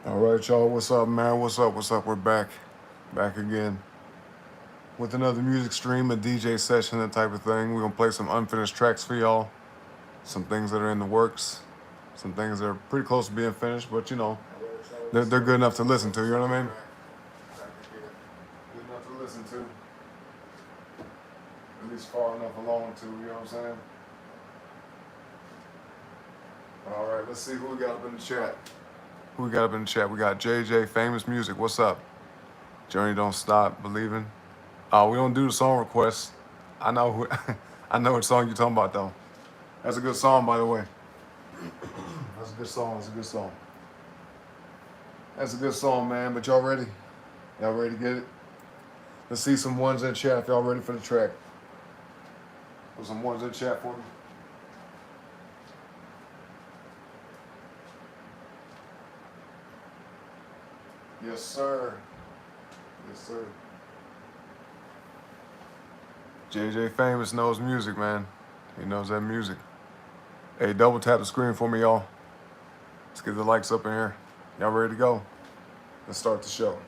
All right, y'all. What's up, man? What's up? What's up? We're back, back again with another music stream, a DJ session, that type of thing. We're gonna play some unfinished tracks for y'all, some things that are in the works, some things that are pretty close to being finished, but they're good enough to listen to. You know what I mean? Good enough to listen to, at least far enough along to. You know what I'm saying? All right, let's see who we got up in the chat. Who we got up in the chat? We got JJ, Famous Music. What's up? Journey Don't Stop, Believing. Oh, we don't do the song requests. I know who, I know what song you're talking about though. That's a good song, by the way. That's a good song. That's a good song. That's a good song, man. But y'all ready? Y'all ready to get it? Let's see some ones in chat if y'all ready for the track. Put some ones in chat for me. Yes, sir. Yes, sir. JJ Famous knows music, man. He knows that music. Hey, double tap the screen for me, y'all. Let's get the likes up in here. Y'all ready to go? Let's start the show.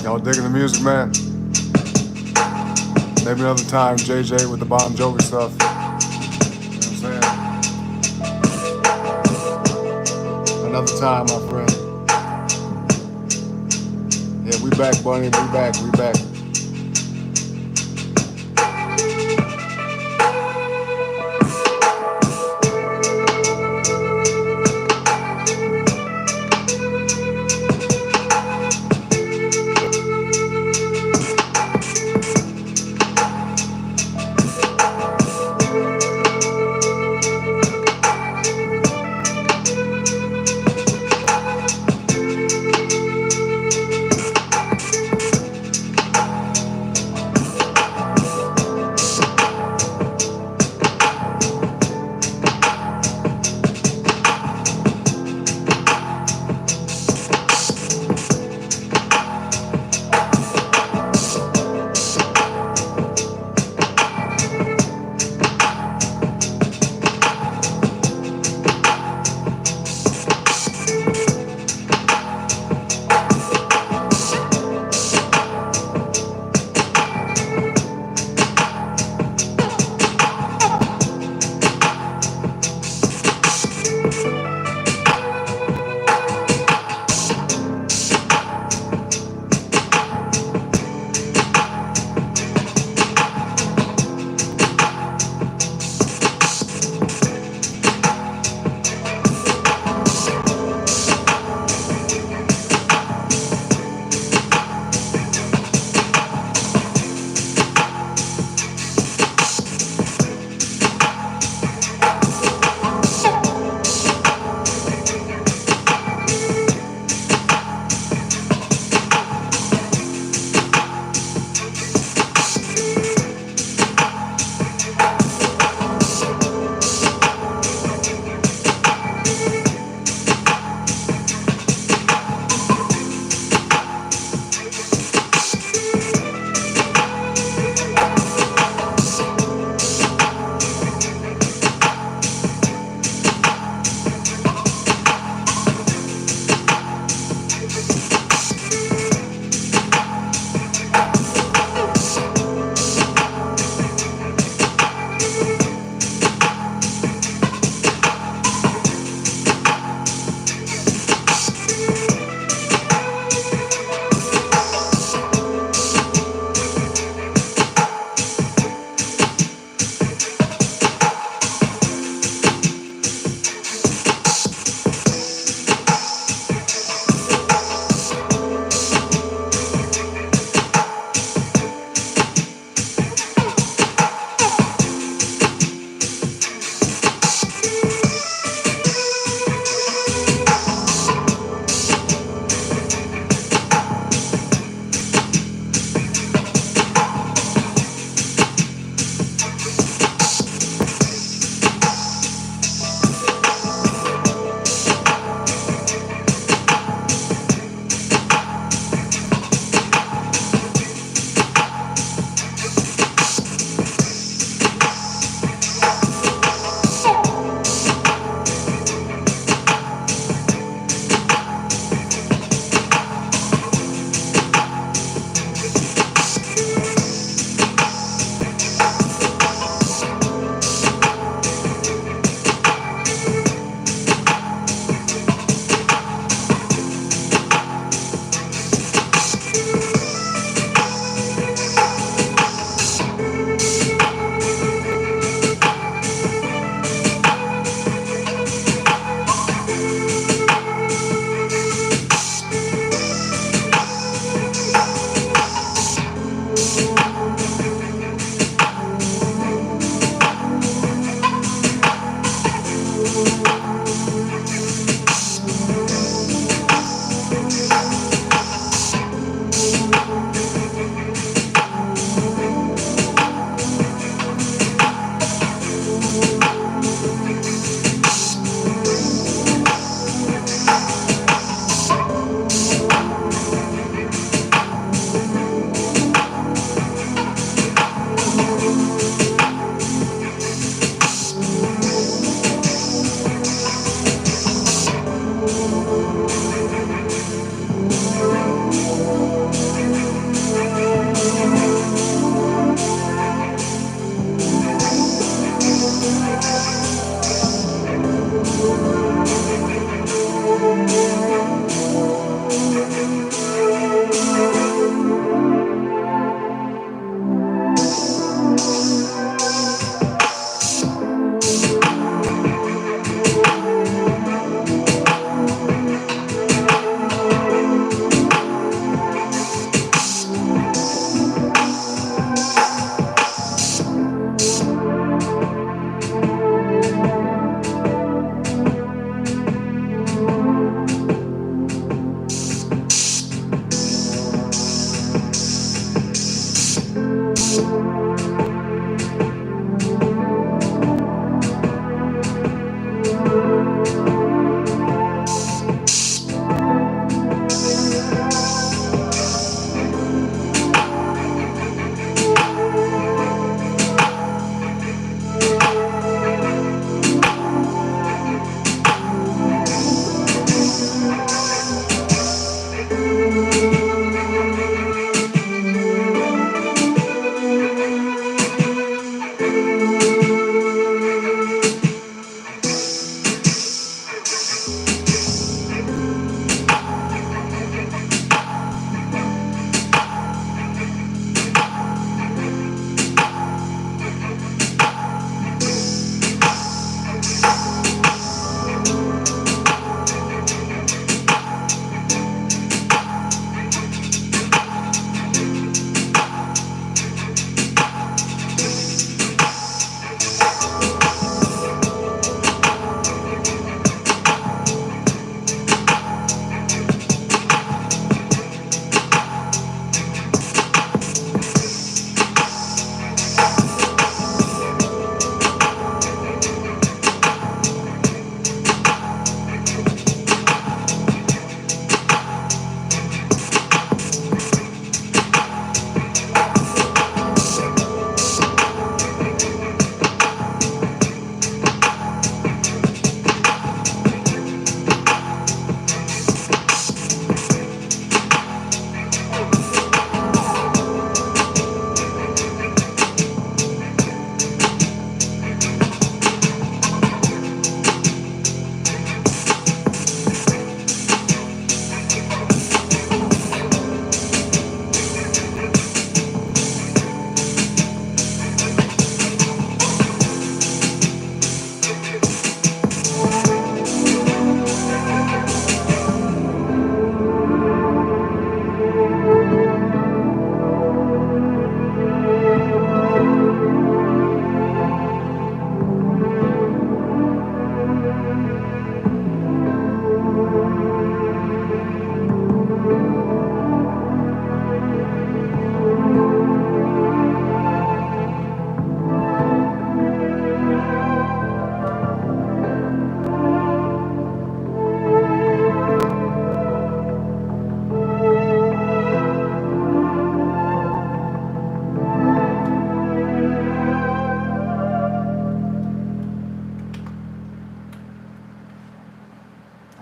Y'all digging the music, man? Maybe another time, JJ with the Bon Jovi stuff. You know what I'm saying? Another time, my friend. Yeah, we back, Bunny. We back. We back.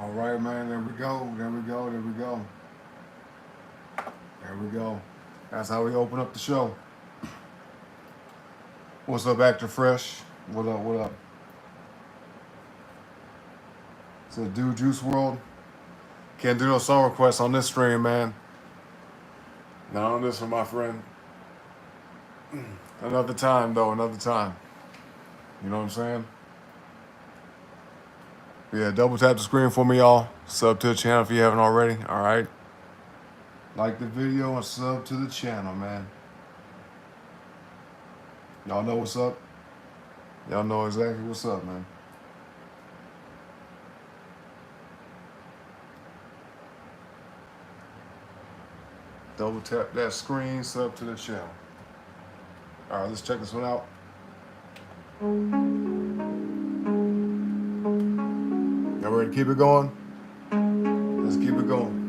All right, man. There we go. There we go. There we go. There we go. That's how we open up the show. What's up, Actor Fresh? What up? What up? It's a Dude Juice World. Can't do no song requests on this stream, man. Not on this one, my friend. Another time, though. Another time. You know what I'm saying? Yeah, double tap the screen for me, y'all. Sub to the channel if you haven't already. All right. Like the video and sub to the channel, man. Y'all know what's up? Y'all know exactly what's up, man. Double tap that screen, sub to the channel. All right, let's check this one out. Y'all ready to keep it going? Let's keep it going.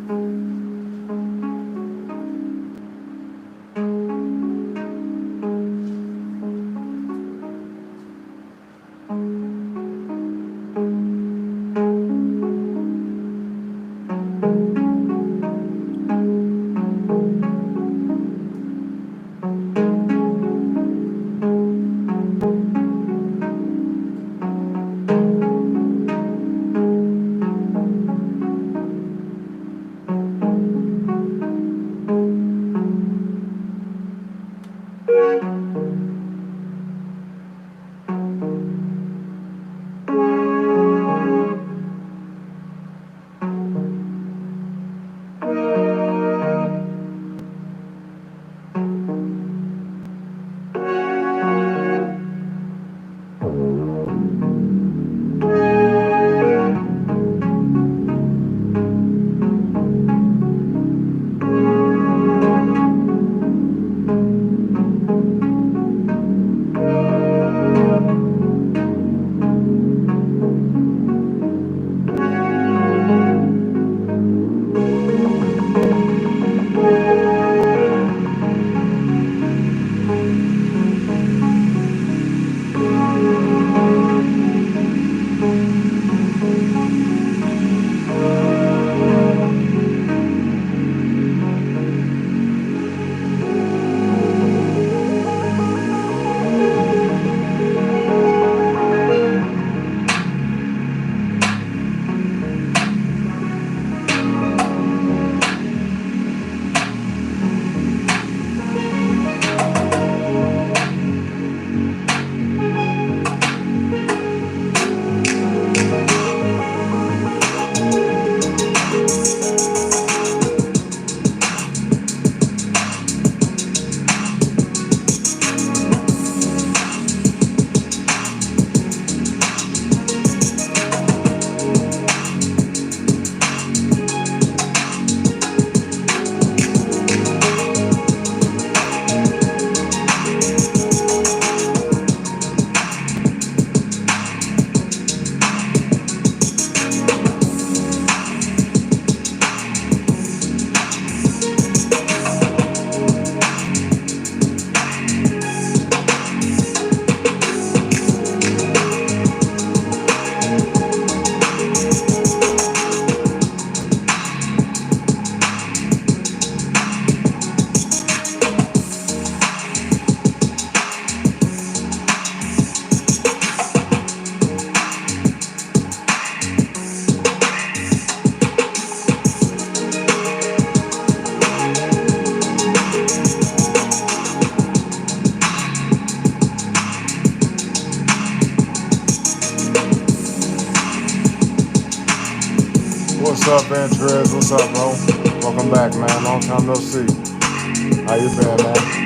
What's up, Andres? What's up, bro? Welcome back, man. Long time no see. How you been, man?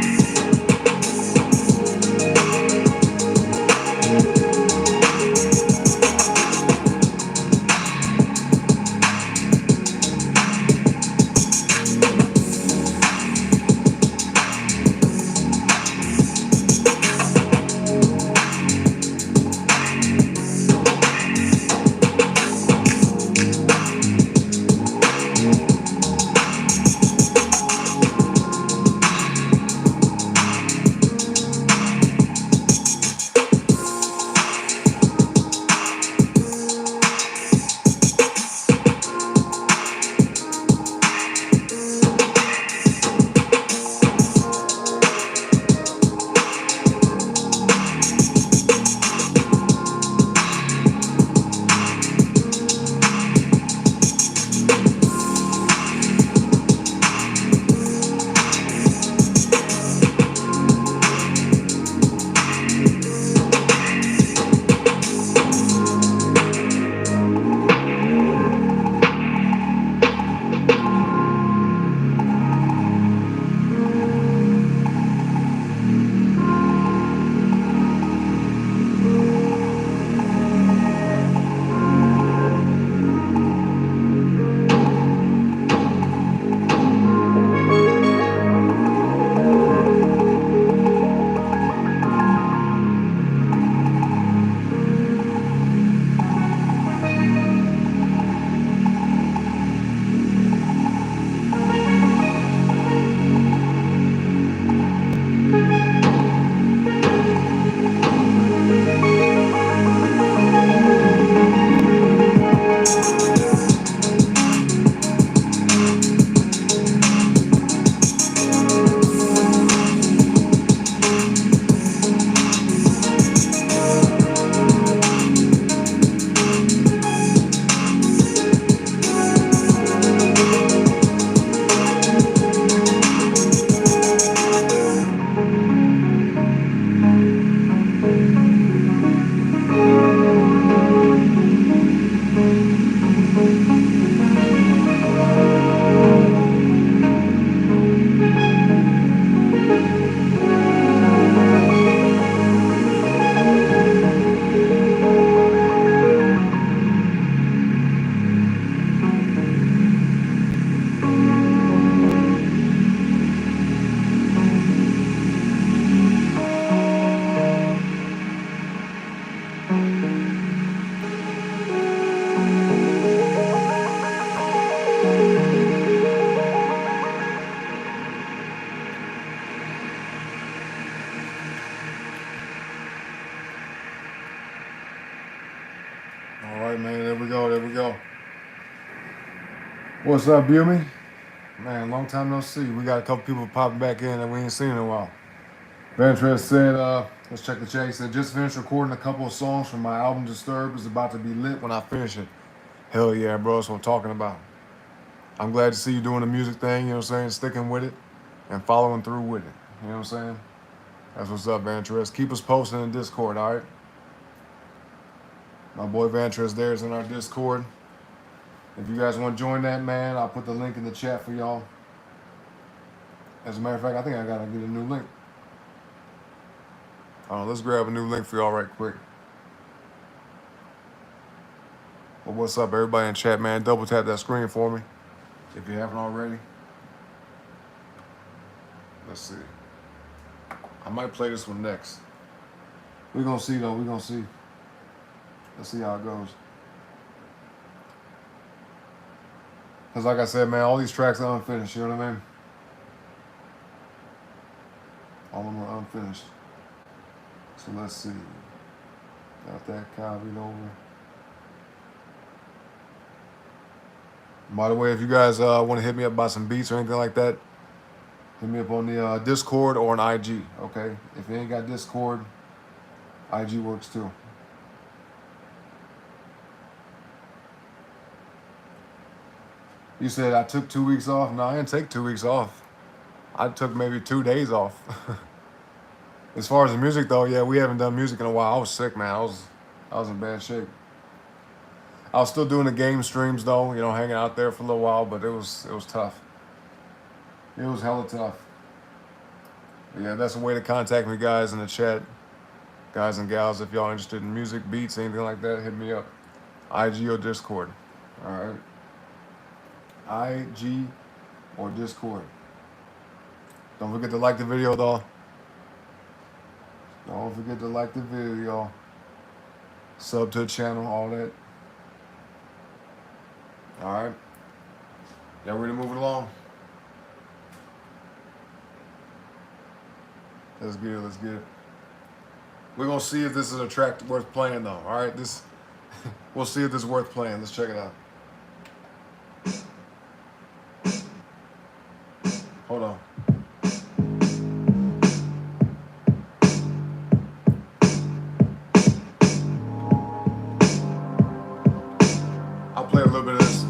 man. There we go. There we go. What's up, Bumi? Man, long time no see. We got a couple people popping back in that we ain't seen in a while. Ventress said, let's check the chat. He said, just finished recording a couple of songs from my album Disturbed. It's about to be lit when I finish it. Hell yeah, bro. That's what I'm talking about. I'm glad to see you doing the music thing, you know what I'm saying? Sticking with it and following through with it. You know what I'm saying? That's what's up, Ventress. Keep us posted in Discord, all right? My boy Ventress there is in our Discord. If you guys want to join that, man, I'll put the link in the chat for y'all. As a matter of fact, I think I gotta get a new link. Let's grab a new link for y'all right quick. Well, what's up, everybody in chat, man? Double tap that screen for me if you haven't already. Let's see. I might play this one next. We're gonna see though. We're gonna see. Let's see how it goes. Cause like I said, man, all these tracks are unfinished. You know what I mean? All of them are unfinished. So let's see. Got that copied over. By the way, if you guys want to hit me up about some beats or anything like that, hit me up on the Discord or on IG, okay? If you ain't got Discord, IG works too. You said I took 2 weeks off? No, I didn't take 2 weeks off. I took maybe 2 days off. As far as the music though, yeah, we haven't done music in a while. I was sick, man. I was in bad shape. I was still doing the game streams though, you know, hanging out there for a little while, but it was tough. It was hella tough. But yeah, that's a way to contact me, guys, in the chat. Guys and gals, if y'all interested in music, beats, anything like that, hit me up. IG or Discord. All right. IG or Discord. Don't forget to like the video though. Don't forget to like the video. Sub to the channel, all that. All right. Y'all ready to move it along? Let's get it, let's get it. We're gonna see if this is a track worth playing though. All right, we'll see if this is worth playing. Let's check it out. Hold on. I'll play a little bit of this.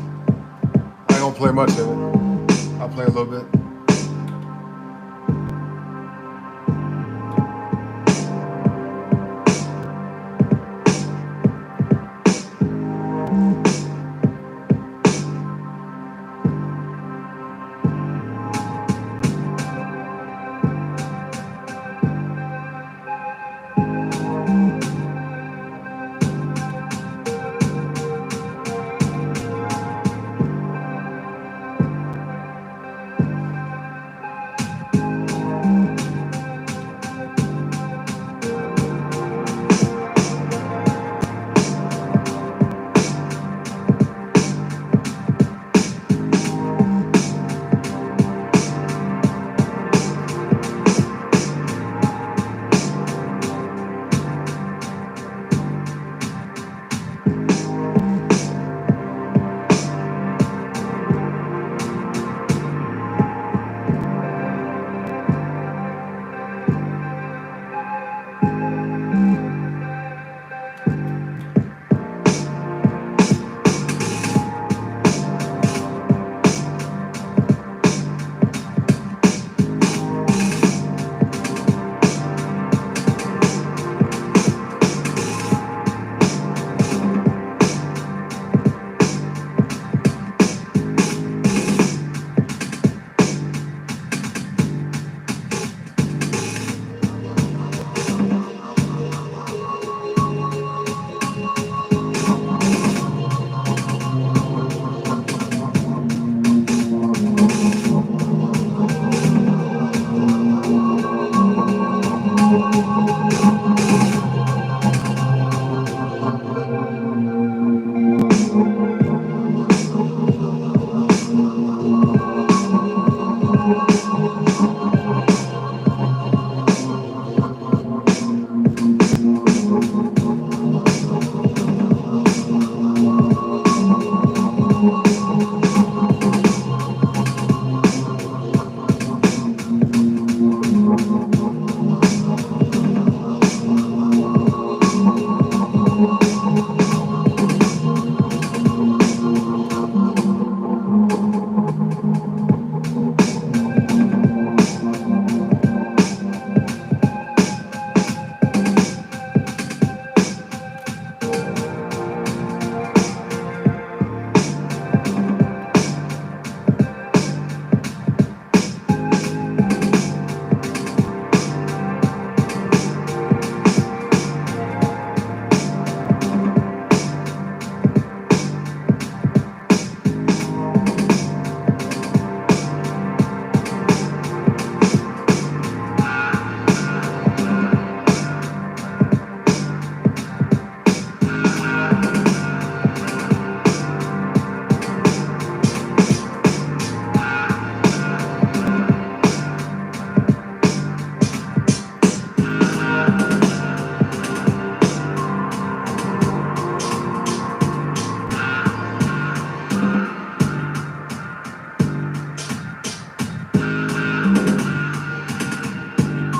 I ain't gonna play much of it. I'll play a little bit.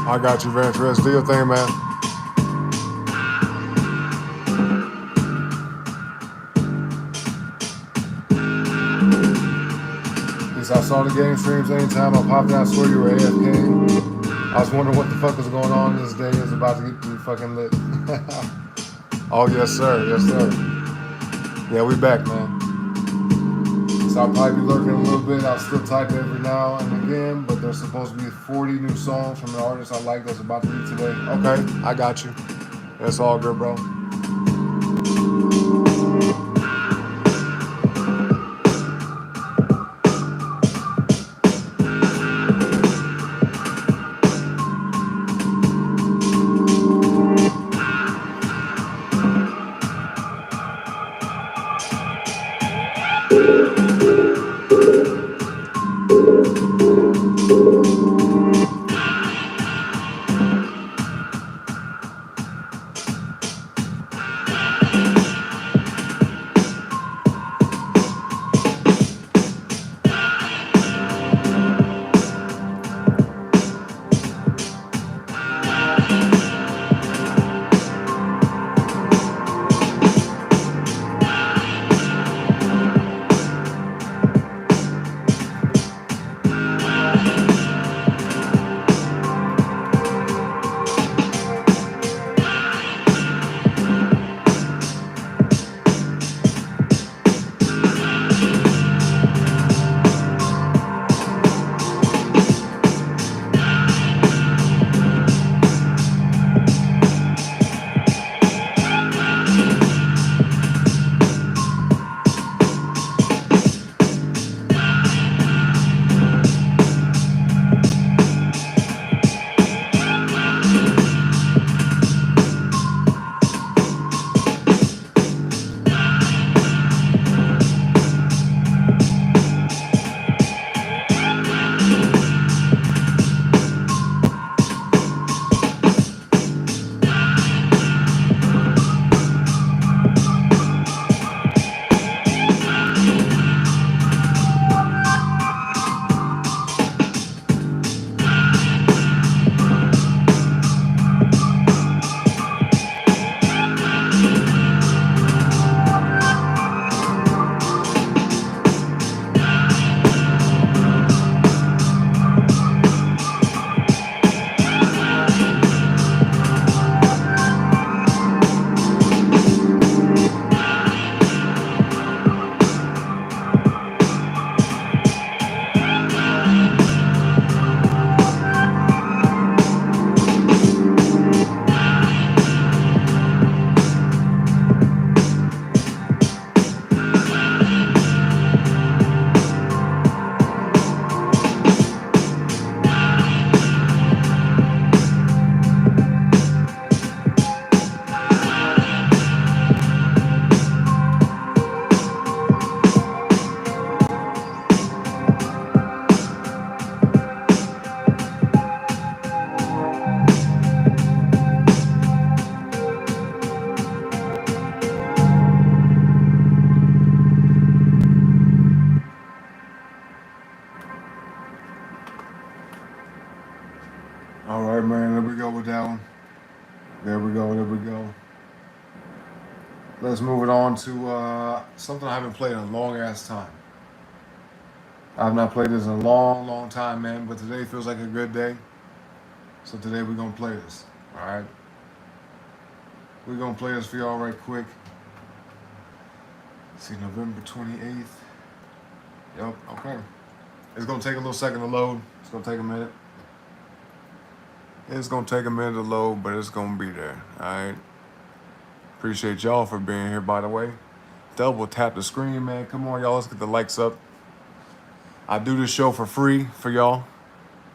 I got you, Venturous. Do your thing, man. At least I saw the game streams anytime I popped out. I swear you were AFK. I was wondering what the fuck was going on this day. It's about to get too fucking lit. Oh, yes, sir. Yes, sir. Yeah, we back, man. So I'll probably be lurking a little bit. I'll still type every now and again, but there's supposed to be 40 new songs from an artist I like that's about to leave today. Okay, I got you. That's all good, bro. All right, man. There we go with that one. There we go. There we go. Let's move it on to something I haven't played in a long ass time. I've not played this in a long, long time, man. But today feels like a good day. So today we're gonna play this. All right. We're gonna play this for y'all right quick. Let's see, November 28th. Yep. Okay. It's gonna take a little second to load. It's gonna take a minute. It's gonna take a minute to load, but it's gonna be there. All right. Appreciate y'all for being here, by the way. Double tap the screen, man. Come on, y'all. Let's get the likes up. I do this show for free for y'all.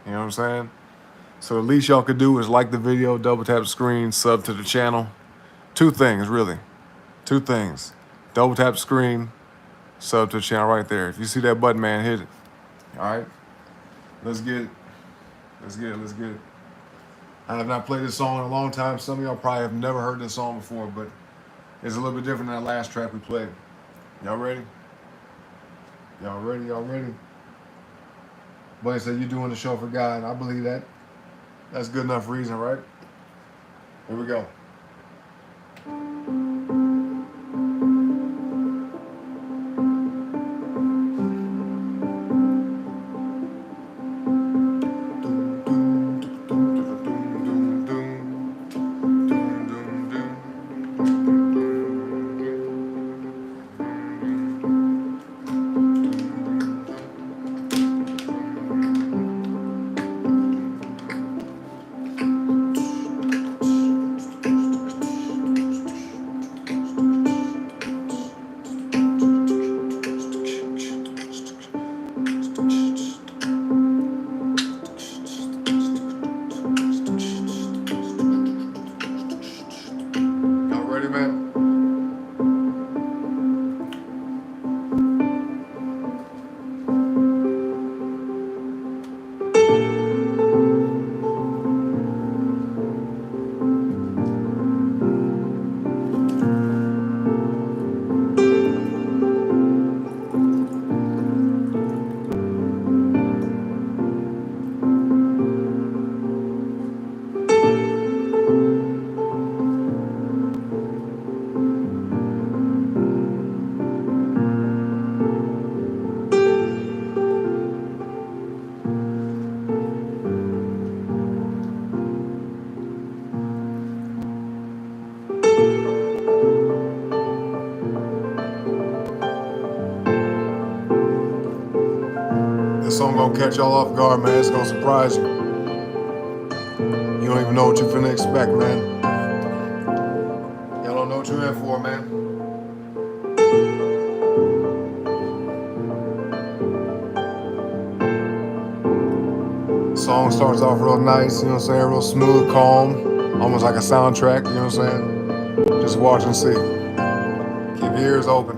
You know what I'm saying? So the least y'all could do is like the video, double tap the screen, sub to the channel. Two things, really. Two things. Double tap the screen, sub to the channel right there. If you see that button, man, hit it. All right? Let's get it. Let's get it. Let's get it. I have not played this song in a long time. Some of y'all probably have never heard this song before, but it's a little bit different than that last track we played. Y'all ready? Y'all ready? Y'all ready? Buddy said, you doing the show for God. I believe that. That's good enough reason, right? Here we go. Y'all ready, man? This song gonna catch y'all off guard, man. It's gonna surprise you. You don't even know what you're finna expect, man. Y'all don't know what you're in for, man. Song starts off real nice, you know what I'm saying? Real smooth, calm, almost like a soundtrack, you know what I'm saying? Just watch and see. Keep your ears open.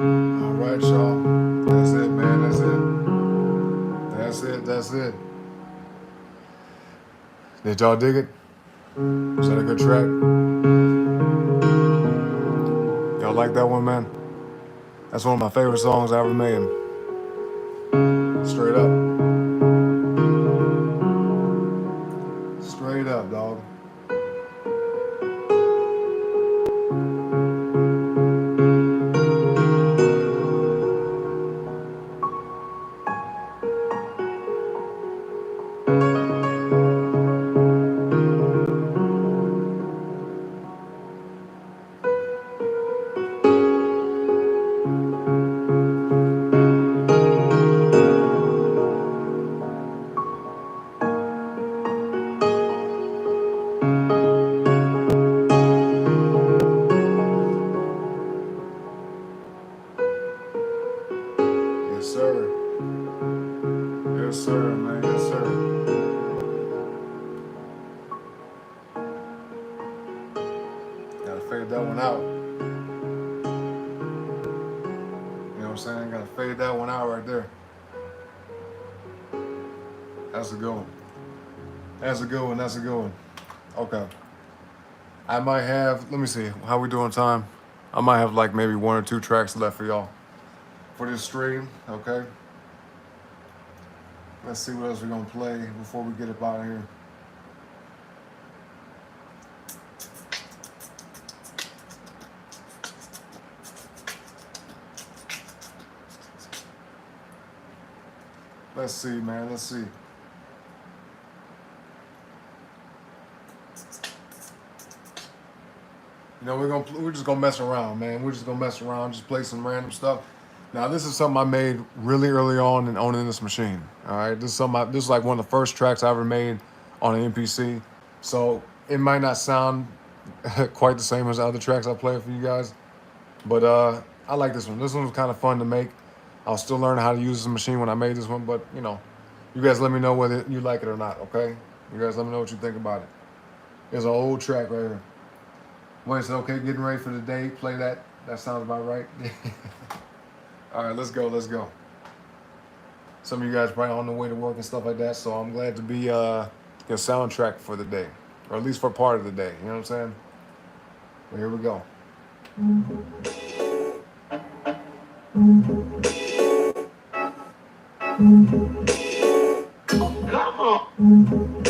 All right, y'all. That's it, man. That's it. That's it. That's it. Did y'all dig it? Was that a good track? Y'all like that one, man? That's one of my favorite songs I ever made. Straight up. Straight up, dog. Yes, sir. Yes, sir, man. Yes, sir. Gotta fade that one out. You know what I'm saying? Gotta fade that one out right there. That's a good one. That's a good one. That's a good one. Okay. I might have, let me see, how we doing time? I might have like maybe 1 or 2 tracks left for y'all for this stream, okay? Let's see what else we're gonna play before we get up out of here. Let's see, man, let's see. You know, we're just gonna mess around, man. We're just gonna mess around, just play some random stuff. Now, this is something I made really early on in owning this machine. All right, this is like one of the first tracks I ever made on an MPC. So it might not sound quite the same as the other tracks I play for you guys, but I like this one. This one was kind of fun to make. I was still learning how to use the machine when I made this one, but you know, you guys let me know whether you like it or not. Okay, you guys let me know what you think about it. It's an old track right here. Wait, it's okay, getting ready for the day. Play that. That sounds about right. All right, let's go. Let's go. Some of you guys probably on the way to work and stuff like that, so I'm glad to be your soundtrack for the day, or at least for part of the day. You know what I'm saying? Well, here we go. Come on.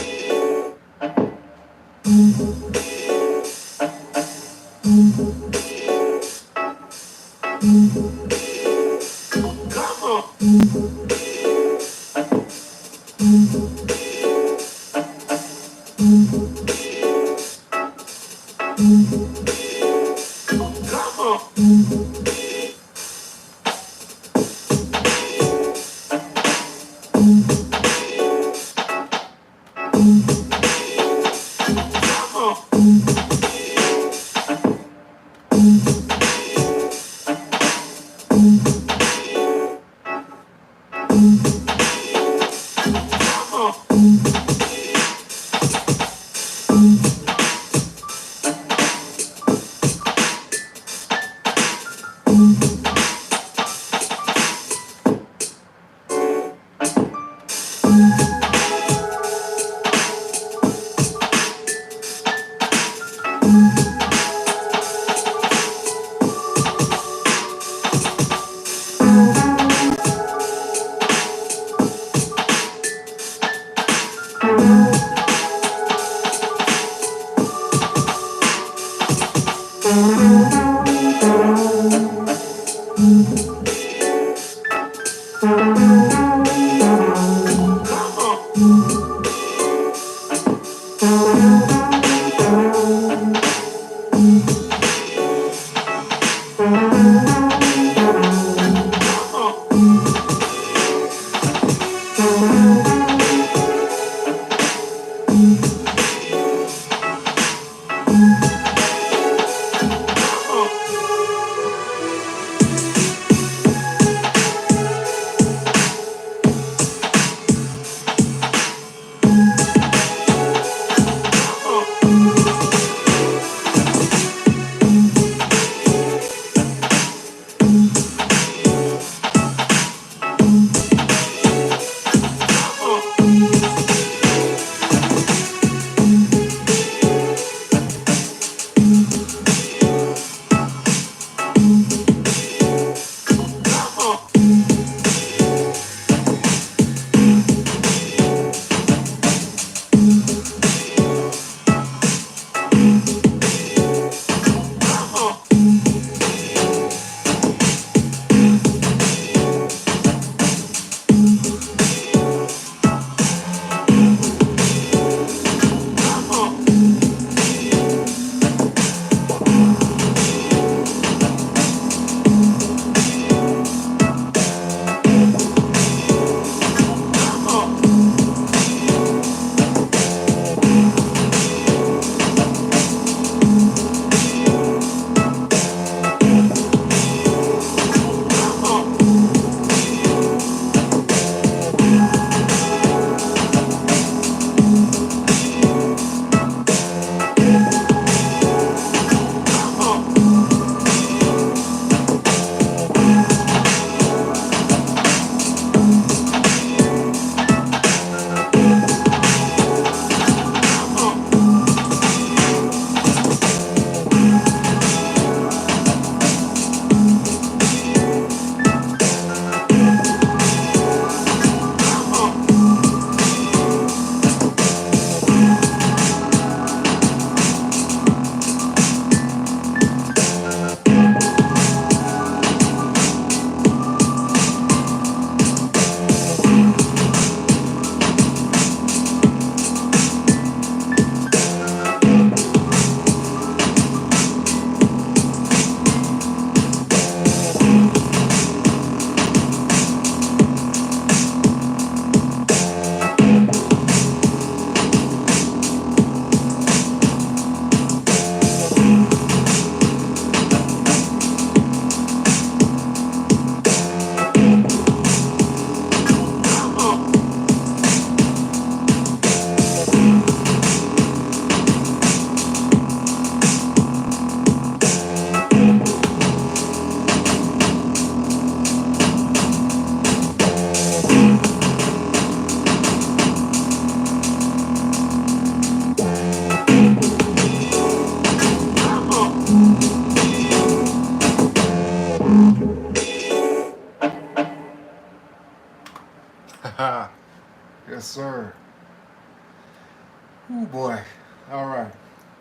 right.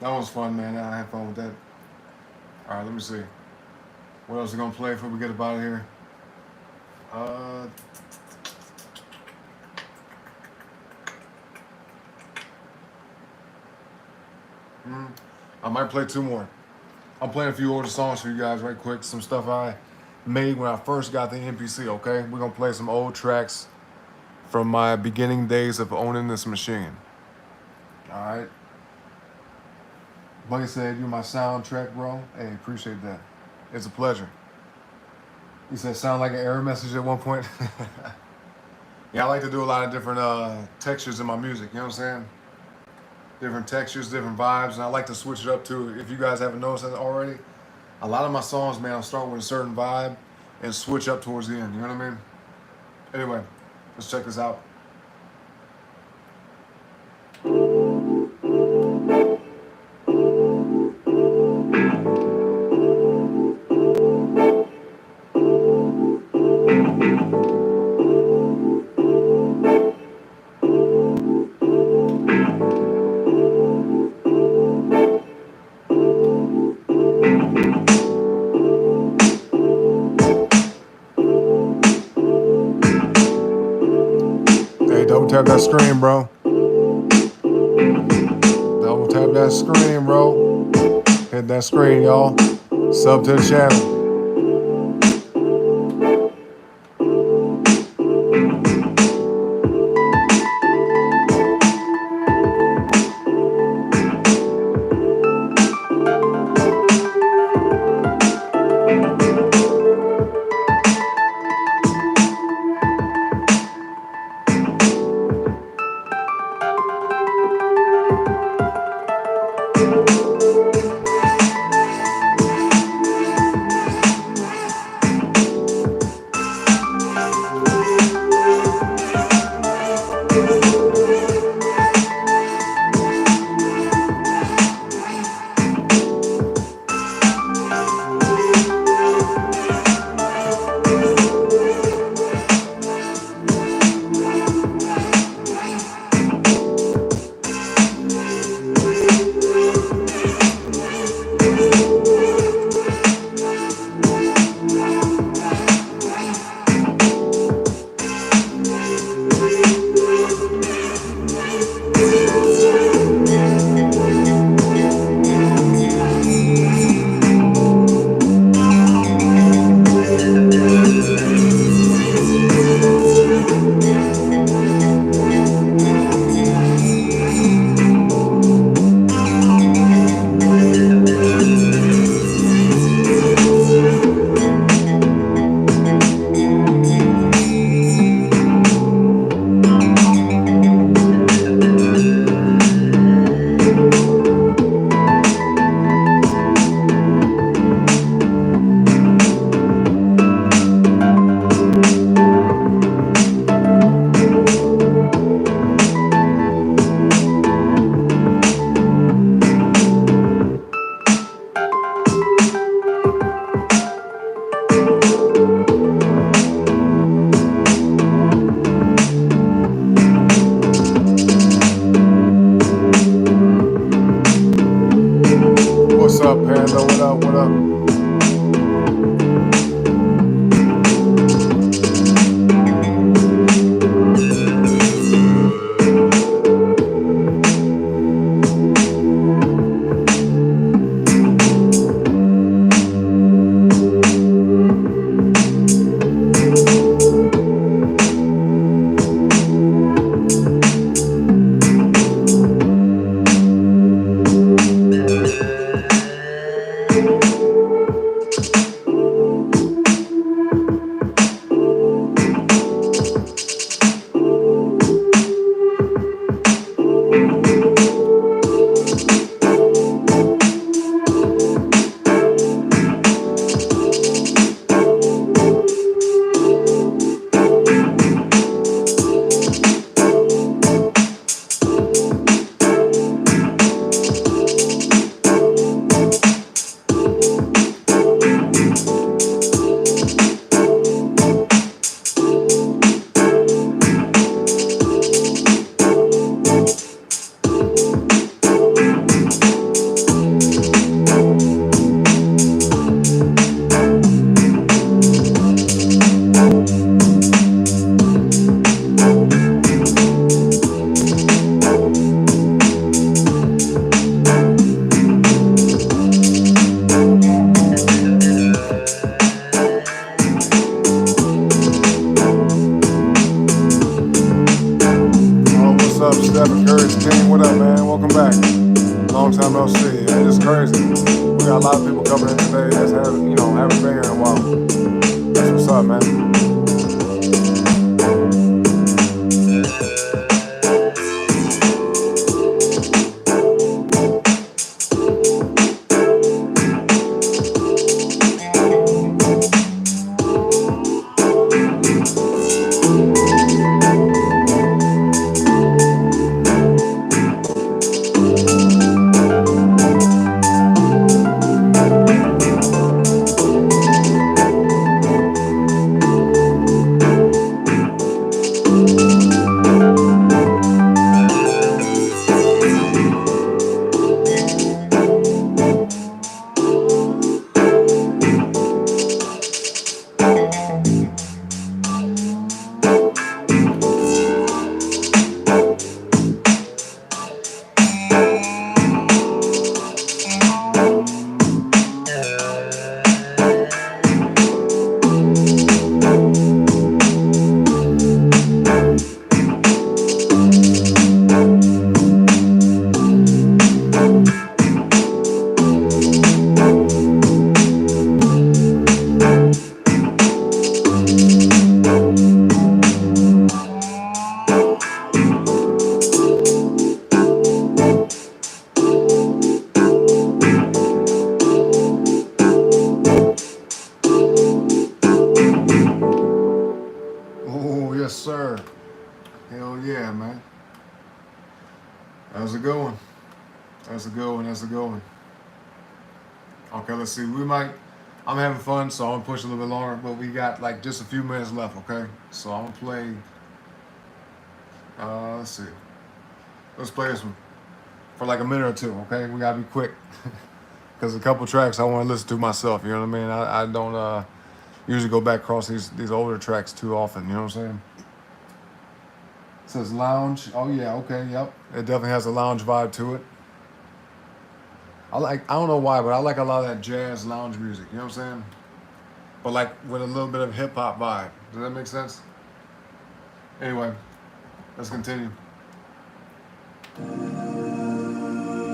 That was fun, man. I had fun with that. All right, let me see. What else are we gonna play before we get up out of here? I might play two more. I'm playing a few older songs for you guys right quick. Some stuff I made when I first got the MPC, okay? We're gonna play some old tracks from my beginning days of owning this machine. All right. Buddy said, "You're my soundtrack, bro." Hey, appreciate that. It's a pleasure. He said, "Sound like an error message at one point." Yeah, I like to do a lot of different textures in my music. You know what I'm saying? Different textures, different vibes, and I like to switch it up too. If you guys haven't noticed that already, a lot of my songs, man, I'll start with a certain vibe and switch up towards the end. You know what I mean? Anyway, let's check this out. Hey, double tap that screen, bro. Double tap that screen, bro. Hit that screen, y'all. Sub to the channel. What's up, Panda? What up? What up? Long time no see. It is crazy. We got a lot of people coming in today that's haven't been here in a while. That's what's up, man. Oh, yes, sir. Hell yeah, man. That's a good one. That's a good one. That's a good one. Okay, let's see. I'm having fun, so I'm gonna push a little bit longer, but we got like just a few minutes left, okay? So I'm gonna play, let's see. Let's play this one for like a minute or two, okay? We gotta be quick. Because a couple tracks I wanna listen to myself, you know what I mean? I don't usually go back across these older tracks too often, you know what I'm saying? It says lounge. Oh yeah, okay, yep. It definitely has a lounge vibe to it. I don't know why, but I like a lot of that jazz lounge music, you know what I'm saying? But like with a little bit of hip hop vibe. Does that make sense? Anyway, let's continue.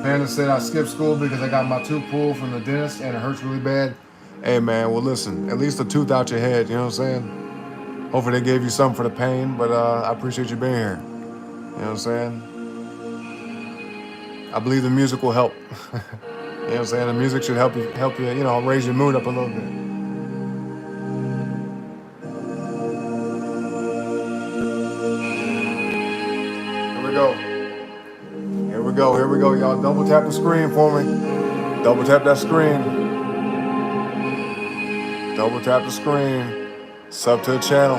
Panda said I skipped school because I got my tooth pulled from the dentist and it hurts really bad. Hey man, well listen, at least a tooth out your head, you know what I'm saying? Hopefully they gave you something for the pain, but I appreciate you being here. You know what I'm saying? I believe the music will help. You know what I'm saying? The music should help you, raise your mood up a little bit. Here we go. Here we go. Here we go, y'all. Double tap the screen for me. Double tap that screen. Double tap the screen. Sub to the channel.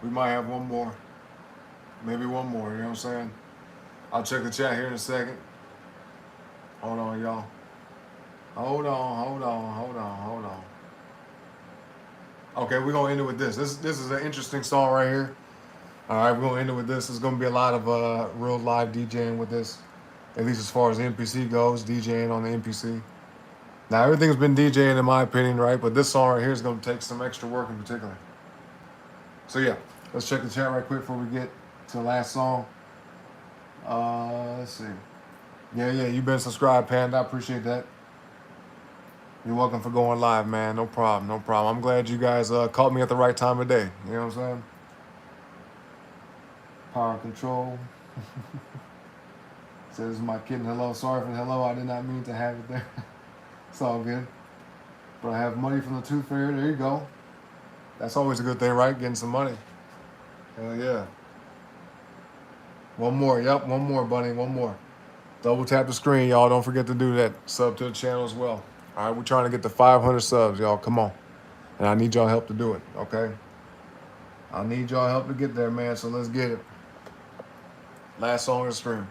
We might have one more. Maybe one more, you know what I'm saying? I'll check the chat here in a second. Hold on, y'all. Hold on. Okay, we're gonna end it with this. This is an interesting song right here. All right, we're gonna end it with this. There's gonna be a lot of real live DJing with this, at least as far as the MPC goes, DJing on the MPC. Now everything's been DJing in my opinion, right? But this song right here is gonna take some extra work in particular. So yeah, let's check the chat right quick before we get to the last song. Let's see. Yeah, you've been subscribed, Panda. I appreciate that. You're welcome for going live, man. No problem. I'm glad you guys caught me at the right time of day. You know what I'm saying? Power control. Says my kitten hello. Sorry for the hello. I did not mean to have it there. It's all good. But I have money from the tooth fairy. There you go. That's always a good thing, right? Getting some money. Hell yeah. One more. Yep, one more, Bunny. One more. Double tap the screen, y'all. Don't forget to do that. Sub to the channel as well. All right, we're trying to get to 500 subs, y'all. Come on. And I need y'all help to do it, okay? I need y'all help to get there, man. So let's get it. Last song of the stream.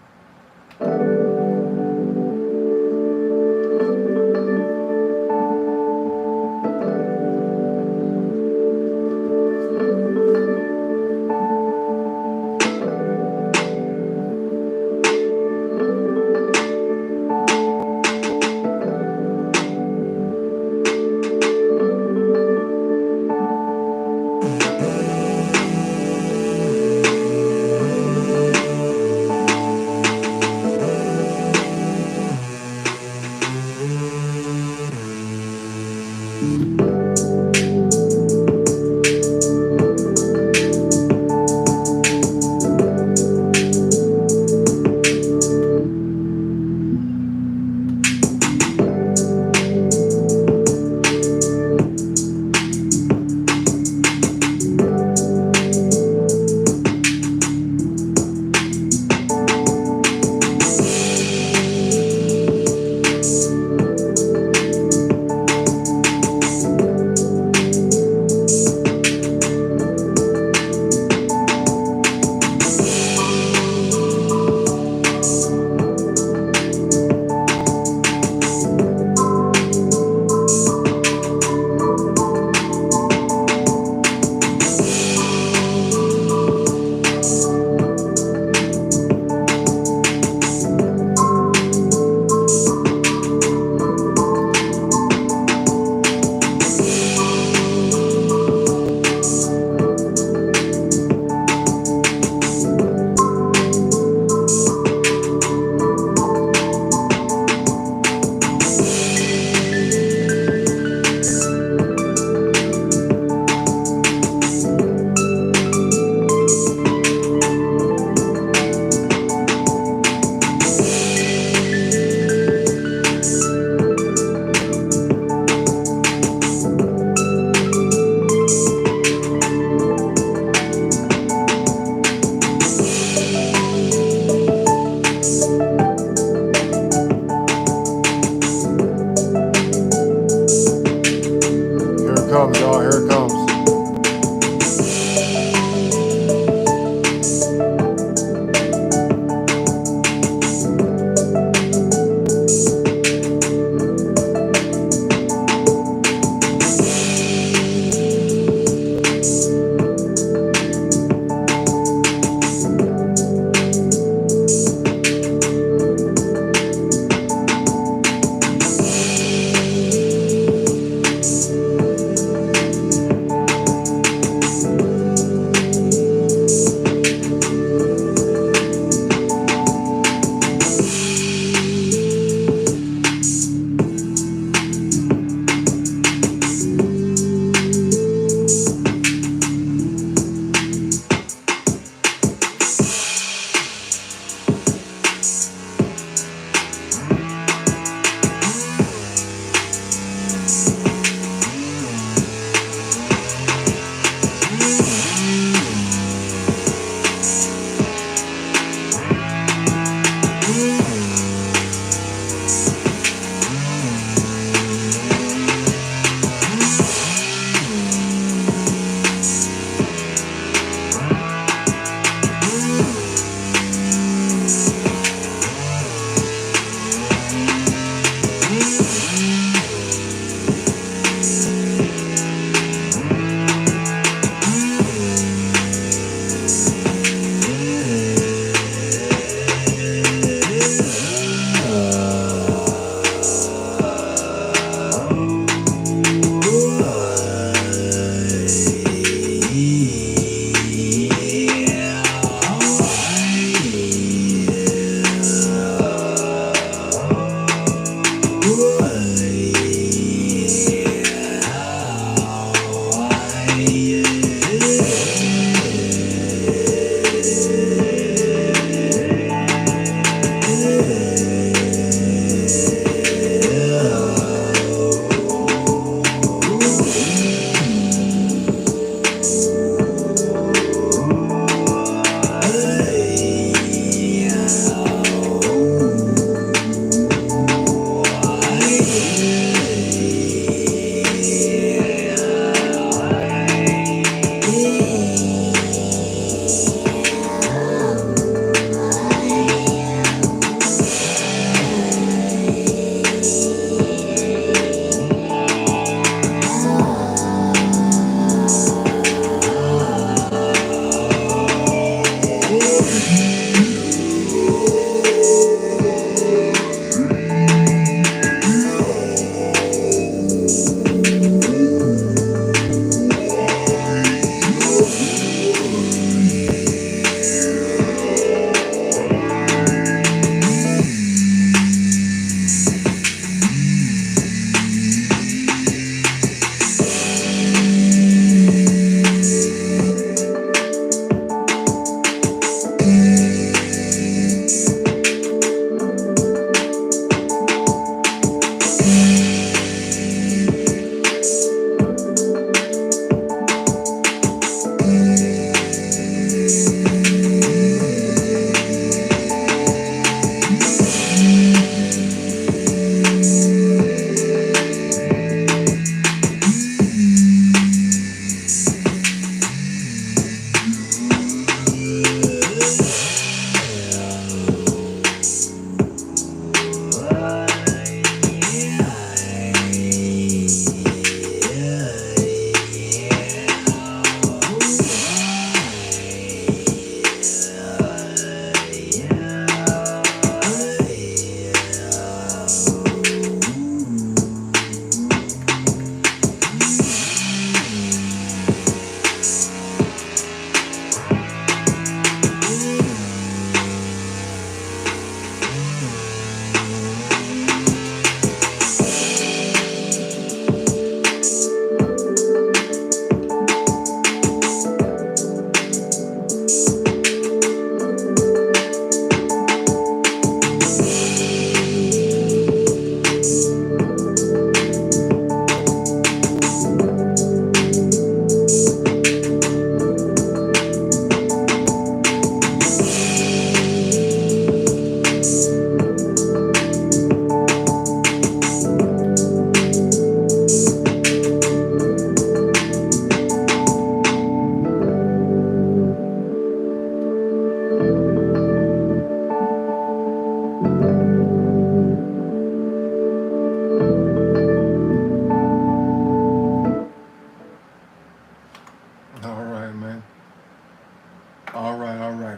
All right, all right.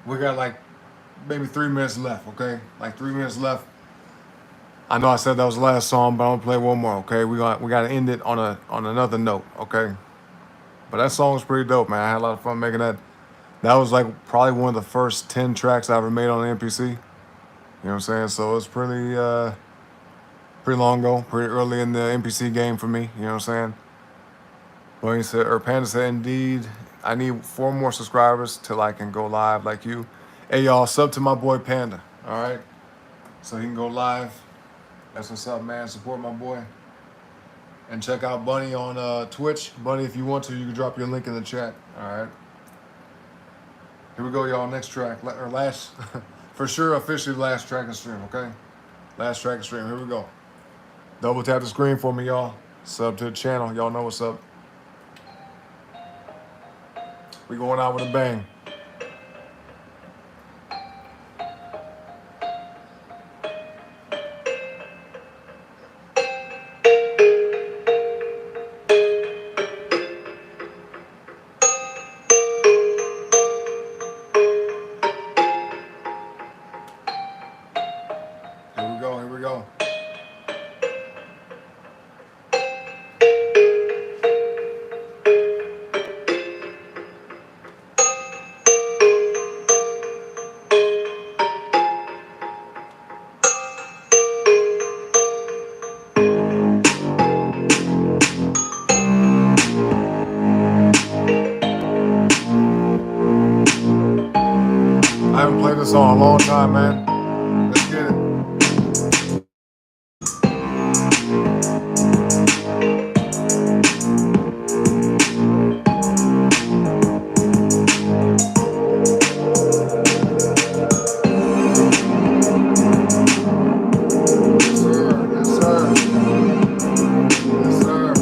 We got like maybe 3 minutes left, okay? Like 3 minutes left. I know I said that was the last song, but I'm gonna play one more, okay? We gotta end it on another note, okay? But that song was pretty dope, man. I had a lot of fun making that. That was like probably one of the first 10 tracks I ever made on the MPC. You know what I'm saying? So it's pretty long ago, pretty early in the MPC game for me. You know what I'm saying? Well, he said, or Panda said, indeed, I need 4 more subscribers till I can go live like you. Hey, y'all, sub to my boy Panda, all right? So he can go live. That's what's up, man. Support my boy. And check out Bunny on Twitch. Bunny, if you want to, you can drop your link in the chat, all right? Here we go, y'all. Next track, or last, for sure, officially last track and stream, okay? Last track and stream. Here we go. Double tap the screen for me, y'all. Sub to the channel. Y'all know what's up. We going out with a bang. Here we go. Here we go. I haven't played this song in a long time, man. Let's get it. Yes, sir. Yes, sir. Yes, sir.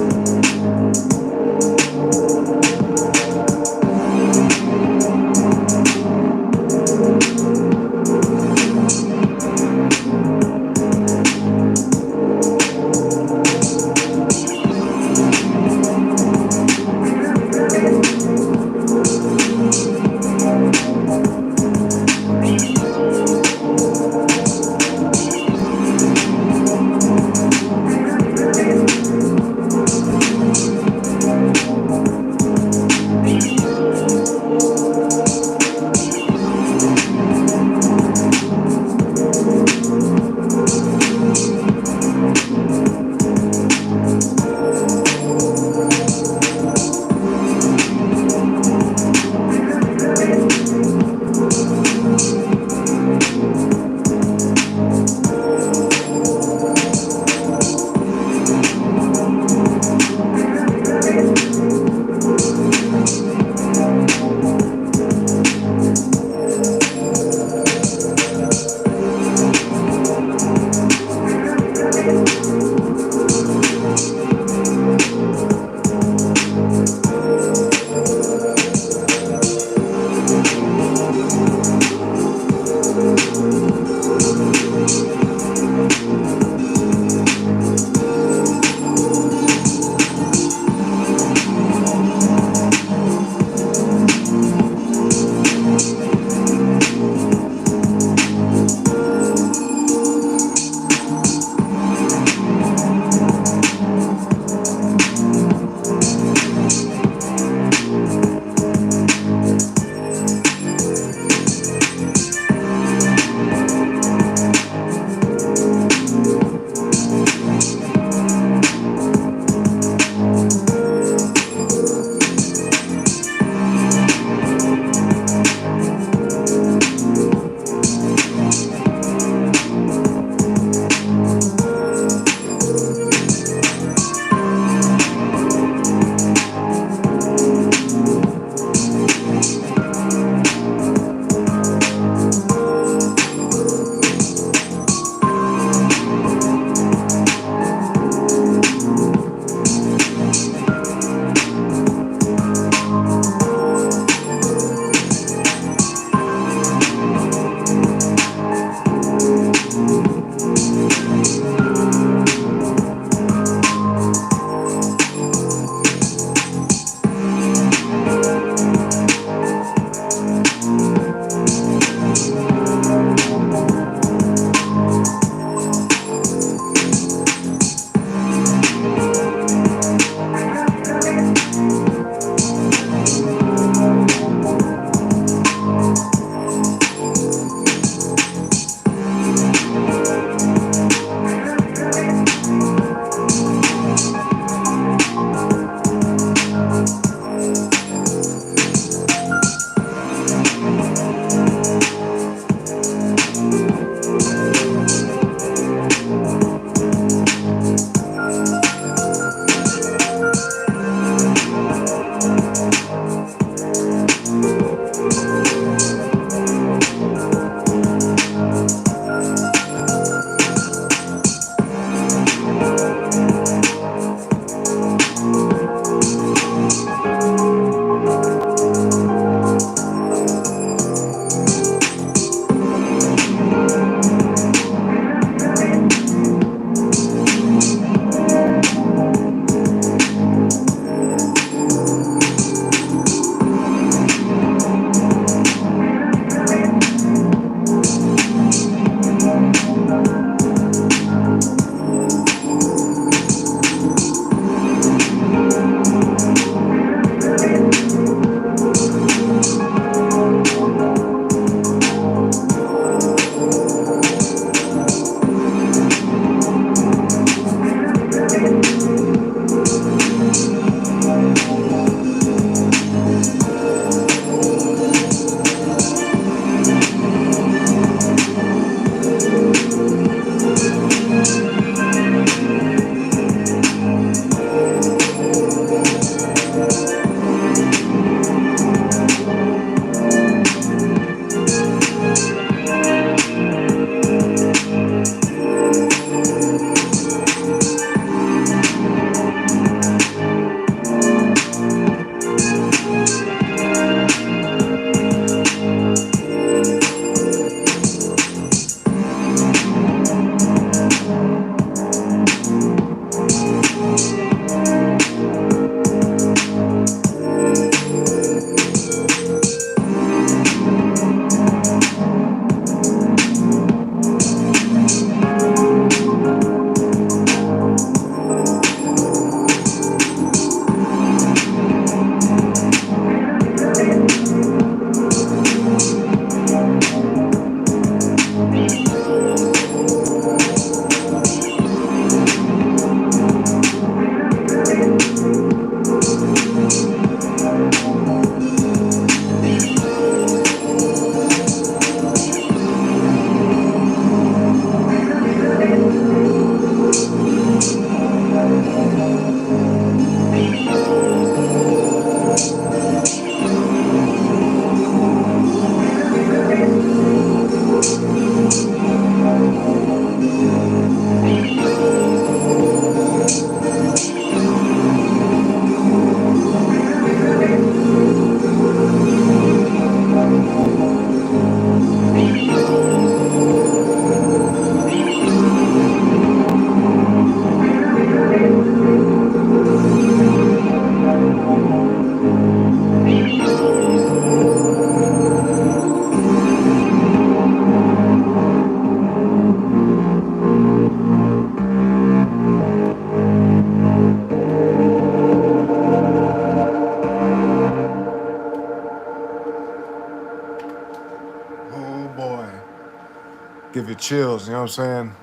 give you chills, you know what I'm saying?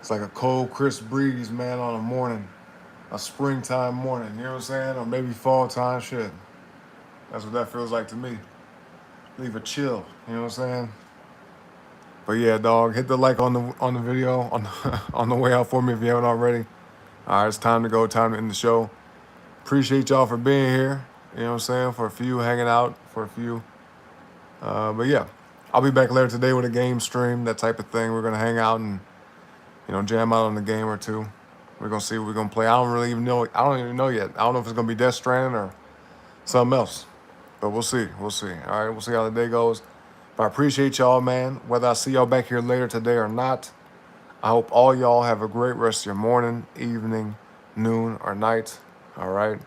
It's like a cold, crisp breeze, man, on a morning, a springtime morning, you know what I'm saying? Or maybe fall time, shit. That's what that feels like to me. Leave a chill, you know what I'm saying? But yeah, dog, hit the like on the video on on the way out for me if you haven't already. All right, it's time to go, time to end the show. Appreciate y'all for being here, you know what I'm saying? For a few hanging out, for a few. But yeah, I'll be back later today with a game stream, that type of thing. We're gonna hang out and jam out on a game or two. We're gonna see what we're gonna play. I don't really even know. I don't even know yet. I don't know if it's gonna be Death Stranding or something else. But we'll see. We'll see. All right, we'll see how the day goes. But I appreciate y'all, man. Whether I see y'all back here later today or not, I hope all y'all have a great rest of your morning, evening, noon, or night. All right.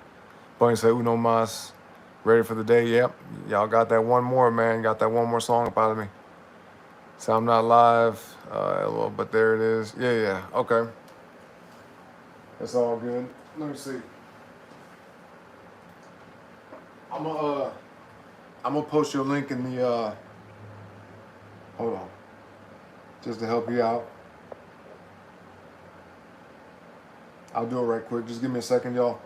Bunny say uno mas. Ready for the day? Yep. Y'all got that one more, man. Got that one more song up out of me. So I'm not live, but there it is. Yeah. Okay. That's all good. Let me see. I'm gonna post your link in the hold on. Just to help you out. I'll do it right quick. Just give me a second, y'all.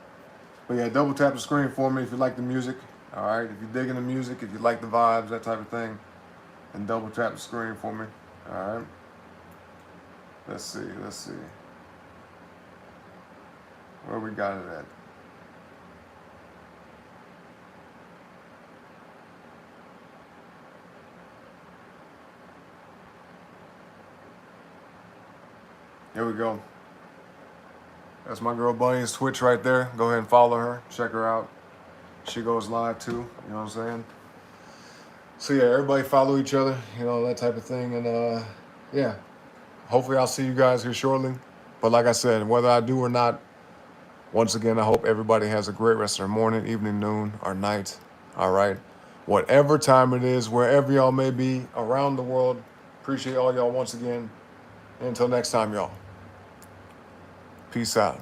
But yeah, double tap the screen for me if you like the music. All right. If you're digging the music, if you like the vibes, that type of thing, and double tap the screen for me. All right. Let's see. Where we got it at? Here we go. That's my girl Bunny's Twitch right there. Go ahead and follow her. Check her out. She goes live too. You know what I'm saying? So yeah, everybody follow each other. That type of thing. And yeah, hopefully I'll see you guys here shortly. But like I said, whether I do or not, once again, I hope everybody has a great rest of their morning, evening, noon, or night. All right. Whatever time it is, wherever y'all may be around the world. Appreciate all y'all once again. And until next time, y'all. Peace out.